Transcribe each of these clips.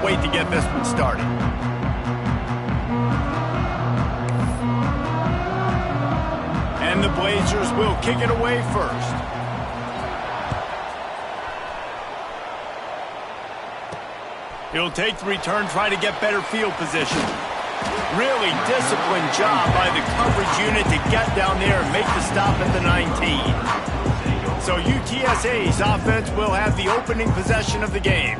wait to get this one started. And the Blazers will kick it away first. He'll take the return, try to get better field position. Really disciplined job by the coverage unit to get down there and make the stop at the 19. So UTSA's offense will have the opening possession of the game.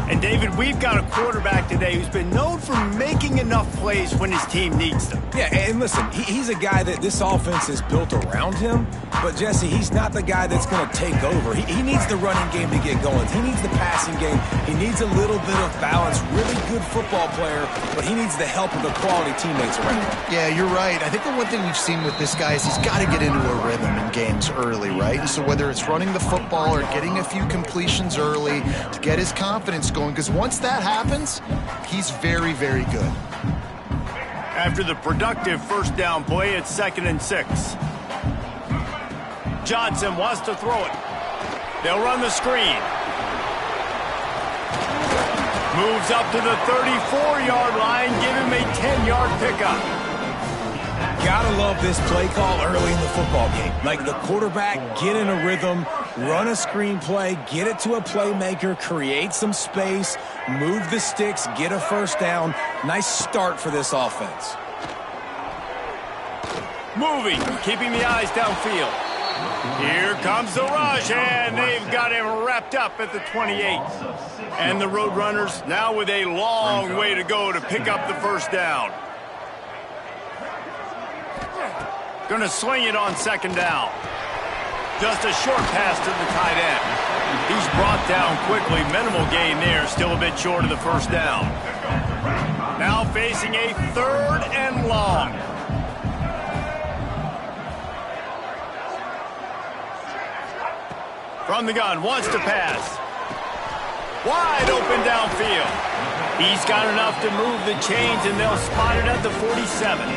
And David, we've got a quarterback today who's been known for making enough plays when his team needs them. Yeah, and listen, he's a guy that this offense is built around him. But, Jesse, he's not the guy that's going to take over. He needs the running game to get going. He needs the passing game. He needs a little bit of balance. Really good football player, but he needs the help of the quality teammates around him. Yeah, you're right. I think the one thing we've seen with this guy is he's got to get into a rhythm in games early, right? And so whether it's running the football or getting a few completions early to get his confidence going, because once that happens, he's very, very good. After the productive first down play, it's 2nd and 6. Johnson wants to throw it. They'll run the screen. Moves up to the 34-yard line. Give him a 10-yard pickup. Gotta love this play call early in the football game. Like the quarterback, get in a rhythm, run a screen play, get it to a playmaker, create some space, move the sticks, get a first down. Nice start for this offense. Moving, keeping the eyes downfield. Here comes the rush, and they've got him wrapped up at the 28. And the Roadrunners now with a long way to go to pick up the first down. Gonna swing it on 2nd down. Just a short pass to the tight end. He's brought down quickly. Minimal gain there, still a bit short of the first down. Now facing a 3rd and long. From the gun, wants to pass. Wide open downfield. He's got enough to move the chains, and they'll spot it at the 47.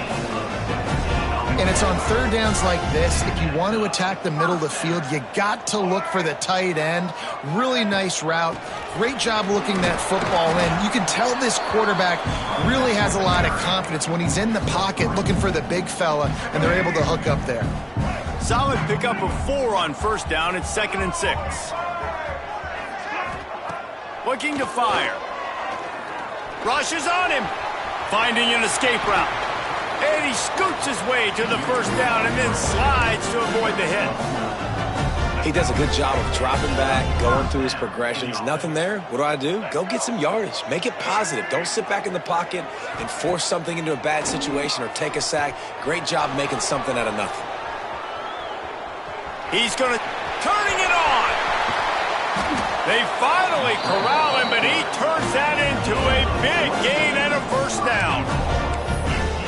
And it's on 3rd downs like this. If you want to attack the middle of the field, you got to look for the tight end. Really nice route. Great job looking that football in. You can tell this quarterback really has a lot of confidence when he's in the pocket looking for the big fella, and they're able to hook up there. Solid pickup of 4 on first down. It's 2nd and 6. Looking to fire. Rushes on him. Finding an escape route. And he scoots his way to the first down and then slides to avoid the hit. He does a good job of dropping back, going through his progressions. Nothing there. What do? Go get some yardage. Make it positive. Don't sit back in the pocket and force something into a bad situation or take a sack. Great job making something out of nothing. He's going to turning it on. They finally corral him, but he turns that into a big gain and a first down.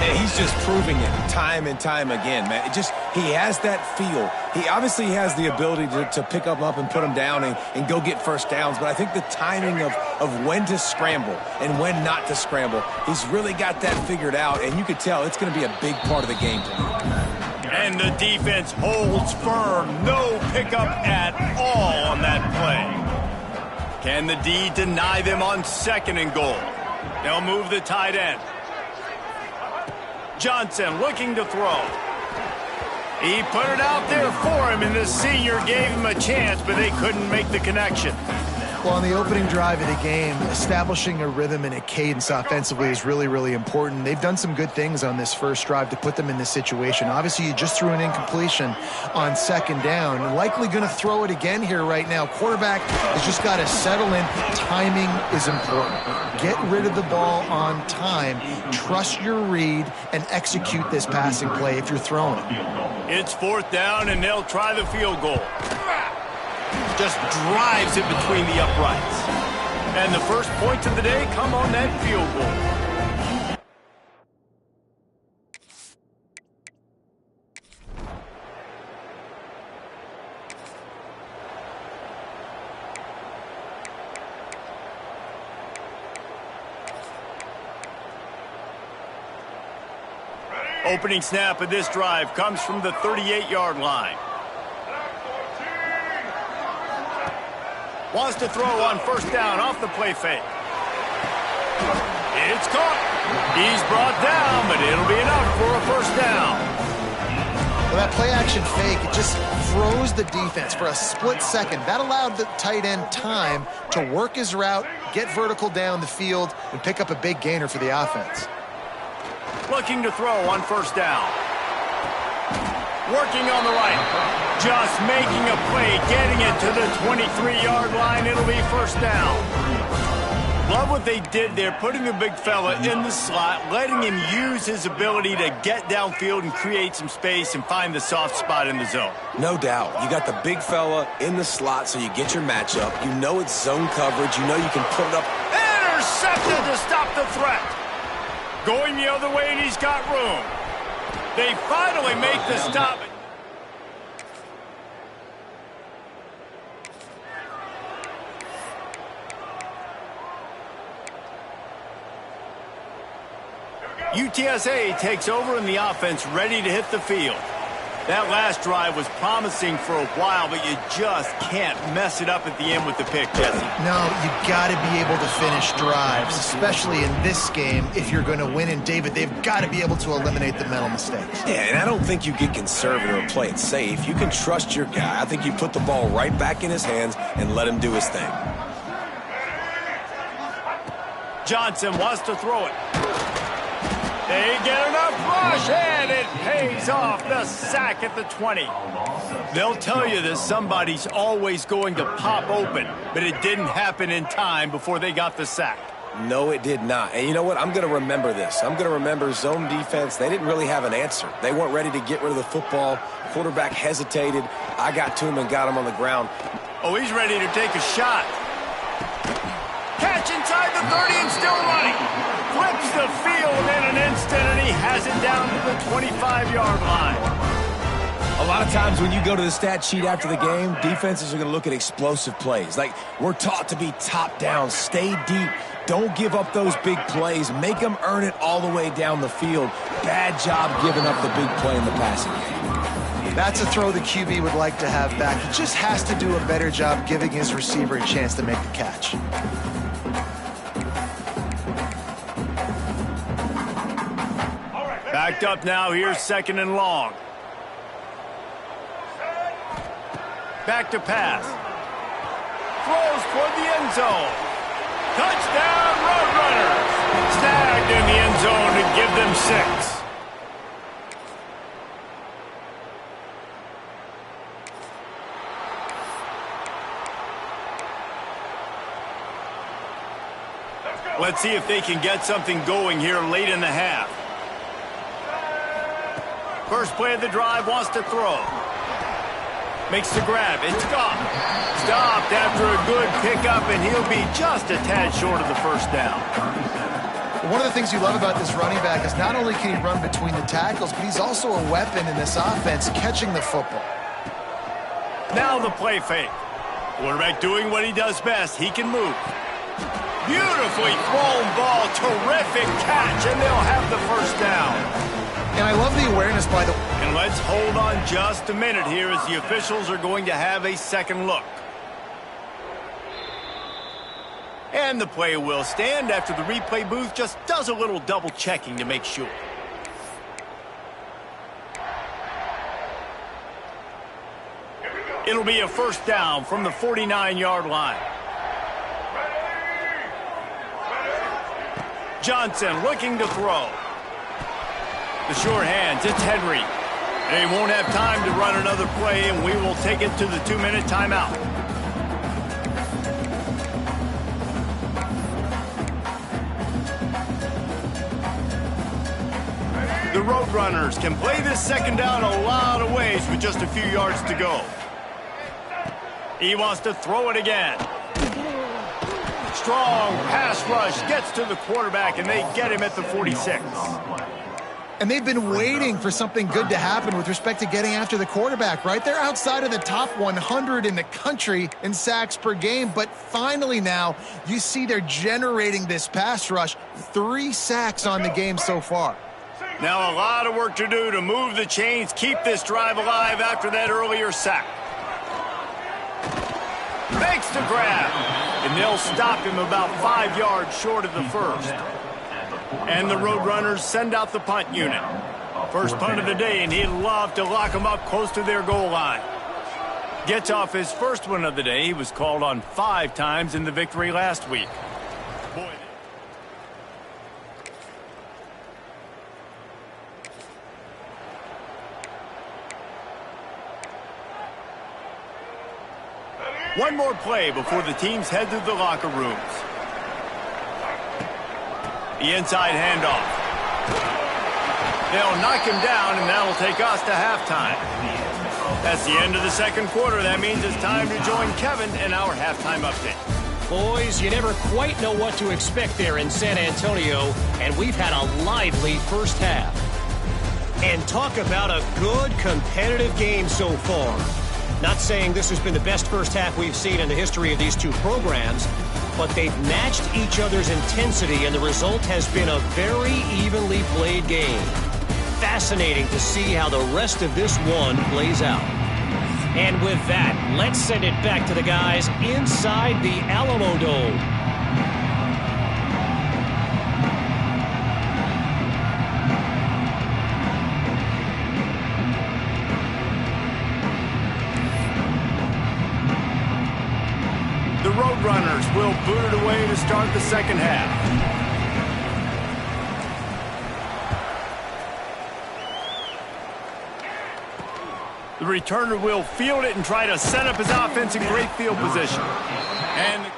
And he's just proving it time and time again, man. He has that feel. He obviously has the ability to pick him up and put him down and go get first downs, but I think the timing of when to scramble and when not to scramble, he's really got that figured out, and you could tell it's going to be a big part of the game tonight. And the defense holds firm. No pickup at all on that play. Can the D deny them on 2nd and goal? They'll move the tight end. Johnson looking to throw. He put it out there for him, and the senior gave him a chance, but they couldn't make the connection. Well, on the opening drive of the game, establishing a rhythm and a cadence offensively is really, really important. They've done some good things on this first drive to put them in this situation. Obviously, you just threw an incompletion on 2nd down. Likely going to throw it again here right now. Quarterback has just got to settle in. Timing is important. Get rid of the ball on time. Trust your read and execute this passing play if you're throwing it. It's 4th down, and they'll try the field goal. Just drives it between the uprights. And the first points of the day come on that field goal. Opening snap of this drive comes from the 38-yard line. Wants to throw on first down off the play fake. It's caught. He's brought down, but it'll be enough for a first down. Well, that play-action fake, it just froze the defense for a split second. That allowed the tight end time to work his route, get vertical down the field, and pick up a big gainer for the offense. Looking to throw on first down. Working on the right. Just making a play, getting it to the 23-yard line. It'll be first down. Love what they did there, putting the big fella in the slot, letting him use his ability to get downfield and create some space and find the soft spot in the zone. No doubt. You got the big fella in the slot, so you get your matchup. You know it's zone coverage. You know you can put it up. Intercepted to stop the threat. Going the other way, and he's got room. They finally make the stop. UTSA takes over in the offense, ready to hit the field. That last drive was promising for a while, but you just can't mess it up at the end with the pick, Jesse. No, you got to be able to finish drives, especially in this game if you're going to win. And, David, they've got to be able to eliminate the mental mistakes. Yeah, and I don't think you get conservative or play it safe. You can trust your guy. I think you put the ball right back in his hands and let him do his thing. Johnson wants to throw it. They get enough rush, and it pays off. The sack at the 20. They'll tell you that somebody's always going to pop open, but it didn't happen in time before they got the sack. No, it did not. And you know what? I'm going to remember this. I'm going to remember zone defense. They didn't really have an answer. They weren't ready to get rid of the football. Quarterback hesitated. I got to him and got him on the ground. Oh, he's ready to take a shot. Catch inside the 30 and still running. Flips the field in an instant, and he has it down to the 25-yard line. A lot of times when you go to the stat sheet after the game, defenses are going to look at explosive plays. Like, we're taught to be top down, stay deep, don't give up those big plays, make them earn it all the way down the field. Bad job giving up the big play in the passing game. That's a throw the QB would like to have back. He just has to do a better job giving his receiver a chance to make the catch. Backed up now, here's second and long. Back to pass. Throws toward the end zone. Touchdown, Roadrunners. Snagged in the end zone to give them 6. Let's see if they can get something going here late in the half. First play of the drive, wants to throw. Makes the grab. It's stopped. Stopped after a good pickup, and he'll be just a tad short of the first down. One of the things you love about this running back is not only can he run between the tackles, but he's also a weapon in this offense, catching the football. Now the play fake. Quarterback doing what he does best. He can move. Beautifully thrown ball. Terrific catch, and they'll have the first down. And I love the awareness by the... And let's hold on just a minute here as the officials are going to have a second look. And the play will stand after the replay booth just does a little double checking to make sure. It'll be a first down from the 49-yard line. Johnson looking to throw. The sure hands, it's Henry. They won't have time to run another play, and we will take it to the 2-minute timeout. The Roadrunners can play this second down a lot of ways with just a few yards to go. He wants to throw it again. Strong pass rush gets to the quarterback, and they get him at the 46. And they've been waiting for something good to happen with respect to getting after the quarterback, right? They're outside of the top 100 in the country in sacks per game, but finally now you see they're generating this pass rush. 3 sacks on the game so far. Now a lot of work to do to move the chains, keep this drive alive after that earlier sack. Makes the grab, and they'll stop him about 5 yards short of the first. And the Roadrunners send out the punt unit. First punt of the day, and he'd love to lock them up close to their goal line. Gets off his first one of the day. He was called on 5 times in the victory last week. Boy. One more play before the teams head to the locker rooms. The inside handoff. They'll knock him down, and that'll take us to halftime. That's the end of the second quarter. That means it's time to join Kevin in our halftime update. Boys, you never quite know what to expect there in San Antonio, and we've had a lively first half. And talk about a good competitive game so far. Not saying this has been the best first half we've seen in the history of these two programs, but they've matched each other's intensity, and the result has been a very evenly played game. Fascinating to see how the rest of this one plays out. And with that, let's send it back to the guys inside the Alamo Dome. The Roadrunners will boot it away to start the second half. The returner will field it and try to set up his offense in great field position. And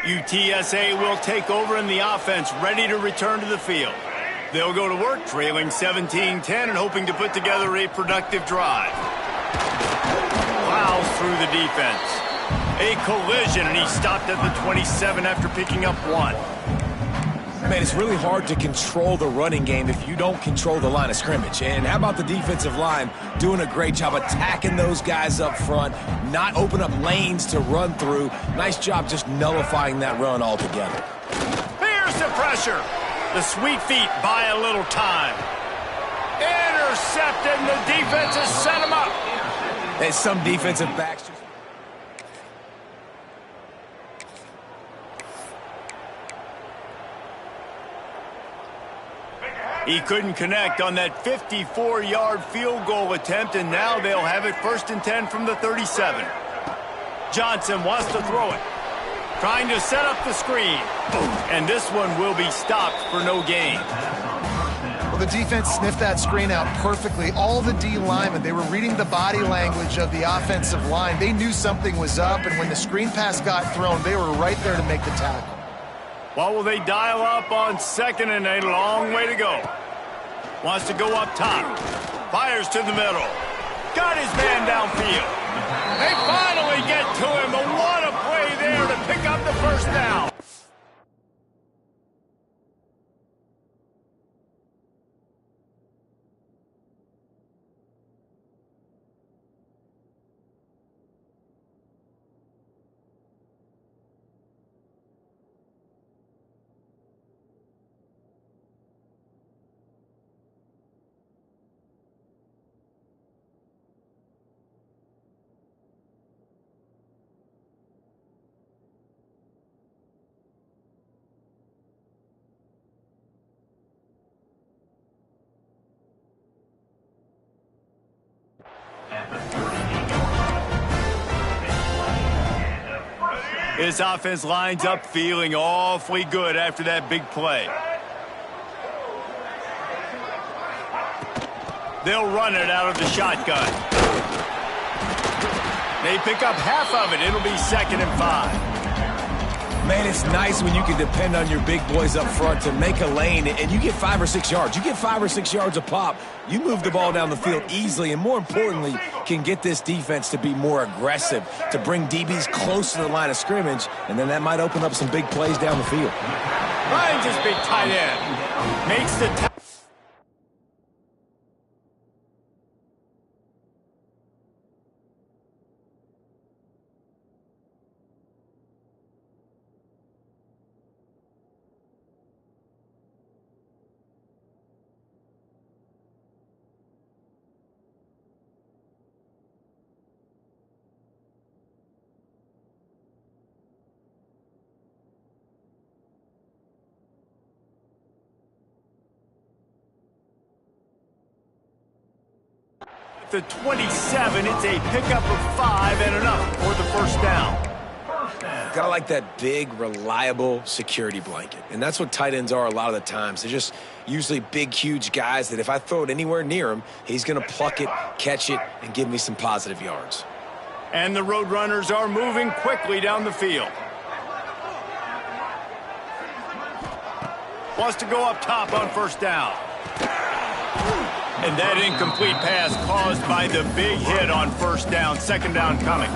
UTSA will take over in the offense, ready to return to the field. They'll go to work, trailing 17-10 and hoping to put together a productive drive. Plows through the defense. A collision, and he stopped at the 27 after picking up 1. Man, it's really hard to control the running game if you don't control the line of scrimmage. And how about the defensive line doing a great job attacking those guys up front, not open up lanes to run through. Nice job just nullifying that run altogether. Here's the pressure. The sweet feet buy a little time. Intercepted, and the defense has set him up. And some defensive backs just... He couldn't connect on that 54-yard field goal attempt, and now they'll have it 1st and 10 from the 37. Johnson wants to throw it. Trying to set up the screen. And this one will be stopped for no gain. Well, the defense sniffed that screen out perfectly. All the D linemen, they were reading the body language of the offensive line. They knew something was up, and when the screen pass got thrown, they were right there to make the tackle. What will they dial up on 2nd and a long way to go? Wants to go up top. Fires to the middle. Got his man downfield. They finally get to him, but what a play there to pick up the first down. His offense lines up feeling awfully good after that big play. They'll run it out of the shotgun. They pick up half of it. It'll be 2nd and 5. Man, it's nice when you can depend on your big boys up front to make a lane, and you get 5 or 6 yards. You get 5 or 6 yards a pop. You move the ball down the field easily, and more importantly, can get this defense to be more aggressive, to bring DBs close to the line of scrimmage, and then that might open up some big plays down the field. Finds his big tight end. Makes the tackle. The 27, it's a pickup of 5 and enough for the first down. Gotta like that big, reliable security blanket. And that's what tight ends are a lot of the times. They're just usually big, huge guys that if I throw it anywhere near him, he's gonna pluck it, catch it, and give me some positive yards. And the Roadrunners are moving quickly down the field. Wants to go up top on first down. And that incomplete pass caused by the big hit on first down. 2nd down coming.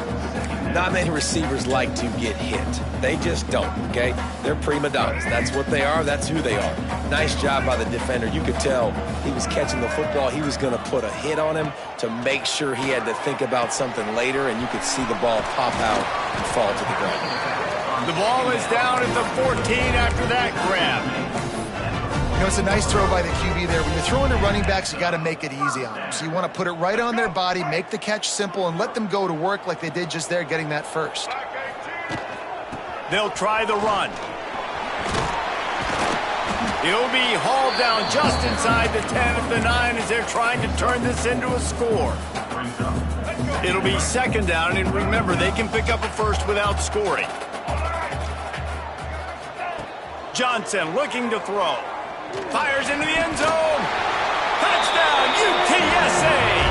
Not many receivers like to get hit. They just don't, okay? They're prima donnas. That's what they are. That's who they are. Nice job by the defender. You could tell he was catching the football. He was going to put a hit on him to make sure he had to think about something later, and you could see the ball pop out and fall to the ground. The ball is down at the 14 after that grab. You know, it's a nice throw by the QB there. When you're throwing to running backs, you got to make it easy on them. So you want to put it right on their body, make the catch simple, and let them go to work like they did just there, getting that first. They'll try the run. He'll be hauled down just inside the 10 of the 9 as they're trying to turn this into a score. It'll be 2nd down, and remember, they can pick up a first without scoring. Johnson looking to throw. Fires into the end zone. Touchdown, UTSA!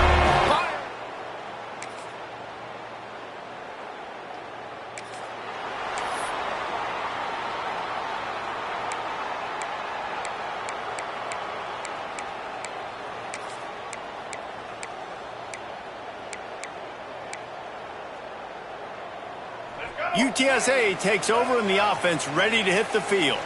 UTSA takes over in the offense, ready to hit the field.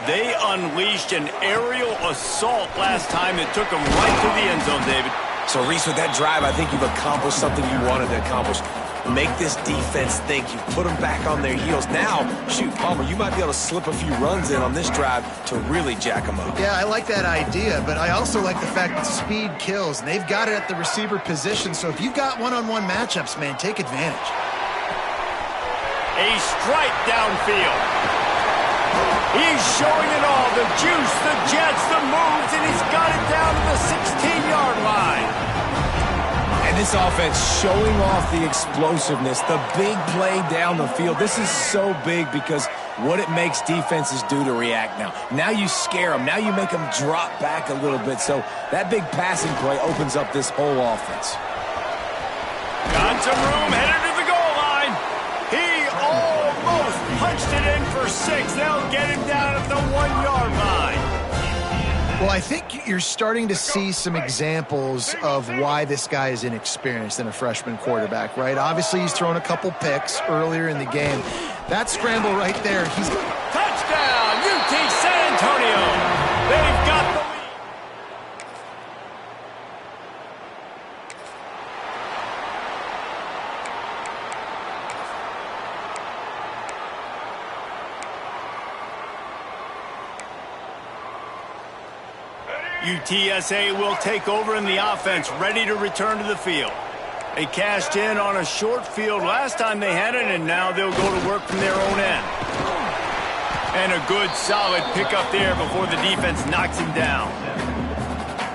They unleashed an aerial assault last time that took them right to the end zone, David. So, Reese, with that drive, I think you've accomplished something you wanted to accomplish. Make this defense think. You put them back on their heels. Now, shoot, Palmer, you might be able to slip a few runs in on this drive to really jack them up. Yeah, I like that idea, but I also like the fact that speed kills, and they've got it at the receiver position. So if you've got one-on-one matchups, man, take advantage. A strike downfield. He's showing it all. The juice, the jets, the moves, and he's got it down to the 16-yard line. And this offense showing off the explosiveness, the big play down the field. This is so big because what it makes defenses do to react now. Now you scare them. Now you make them drop back a little bit. So that big passing play opens up this whole offense. Got some room, headed to the goal line. He almost punched it in for 6. They'll get him down at the 1-yard line. Well, I think you're starting to see some examples of why this guy is inexperienced in a freshman quarterback, right? Obviously, he's thrown a couple picks earlier in the game. That scramble right there, he's... Touchdown, UT San Antonio. They've got the lead. UTSA will take over in the offense, ready to return to the field. They cashed in on a short field last time they had it, and now they'll go to work from their own end. And a good, solid pickup there before the defense knocks him down.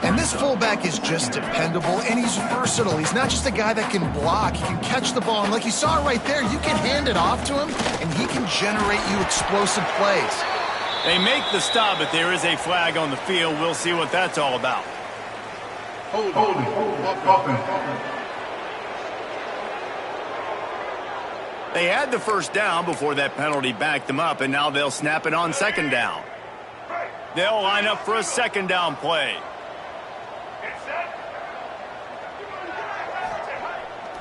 And this fullback is just dependable, and he's versatile. He's not just a guy that can block. He can catch the ball, and like you saw right there, you can hand it off to him, and he can generate you explosive plays. They make the stop, but there is a flag on the field. We'll see what that's all about. They had the first down before that penalty backed them up, and now they'll snap it on second down. They'll line up for a second down play.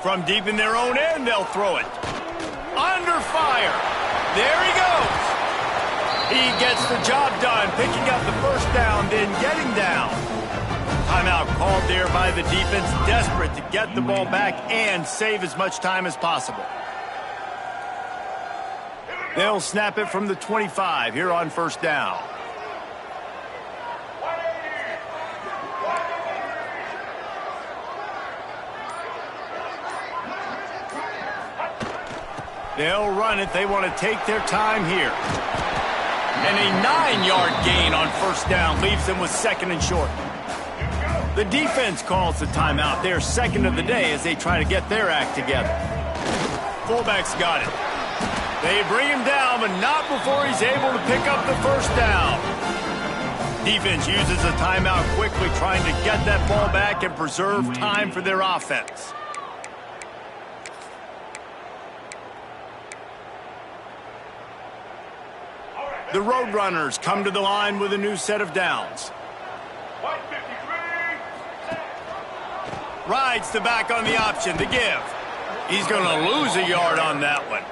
From deep in their own end, they'll throw it. Under fire. There he goes. He gets the job done, picking up the first down, then getting down. Timeout called there by the defense, desperate to get the ball back and save as much time as possible. They'll snap it from the 25 here on first down. They'll run it. They want to take their time here. And a 9-yard gain on first down leaves them with second and short. The defense calls the timeout. They're second of the day as they try to get their act together. Fullback's got it. They bring him down, but not before he's able to pick up the first down. Defense uses a timeout quickly, trying to get that ball back and preserve time for their offense. The Roadrunners come to the line with a new set of downs. Rides the back on the option to give. He's going to lose a yard on that one.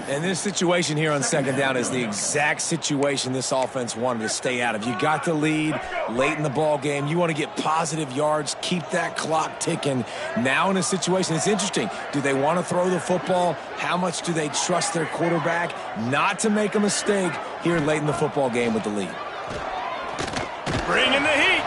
And this situation here on second down is the exact situation this offense wanted to stay out of. You got the lead late in the ball game. You want to get positive yards, keep that clock ticking. Now in a situation, it's interesting. Do they want to throw the football? How much do they trust their quarterback not to make a mistake here late in the football game with the lead? Bringing the heat.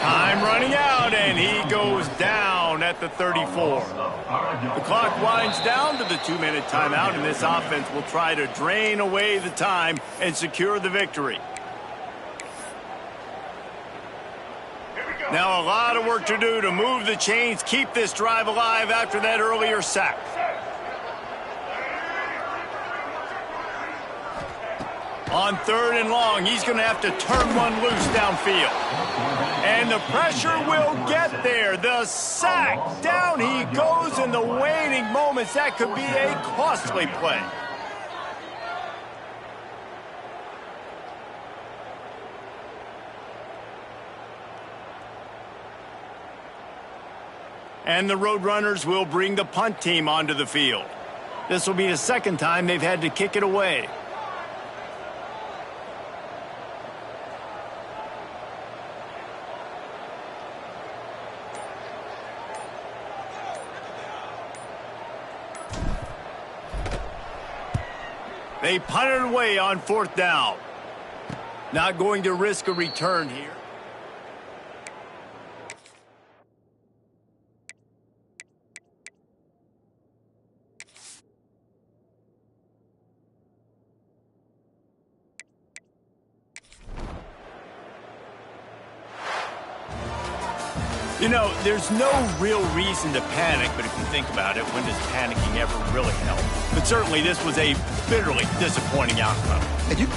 Time running out, and he goes down at the 34. The clock winds down to the 2-minute timeout, and this offense will try to drain away the time and secure the victory. Now a lot of work to do to move the chains, keep this drive alive after that earlier sack. On third and long, he's going to have to turn one loose downfield. And the pressure will get there. The sack. Down he goes in the waning moments. That could be a costly play. And the Roadrunners will bring the punt team onto the field. This will be the second time they've had to kick it away. They punted away on 4th down. Not going to risk a return here. You know, there's no real reason to panic, but if you think about it, when does panicking ever really help? But certainly this was a bitterly disappointing outcome. And you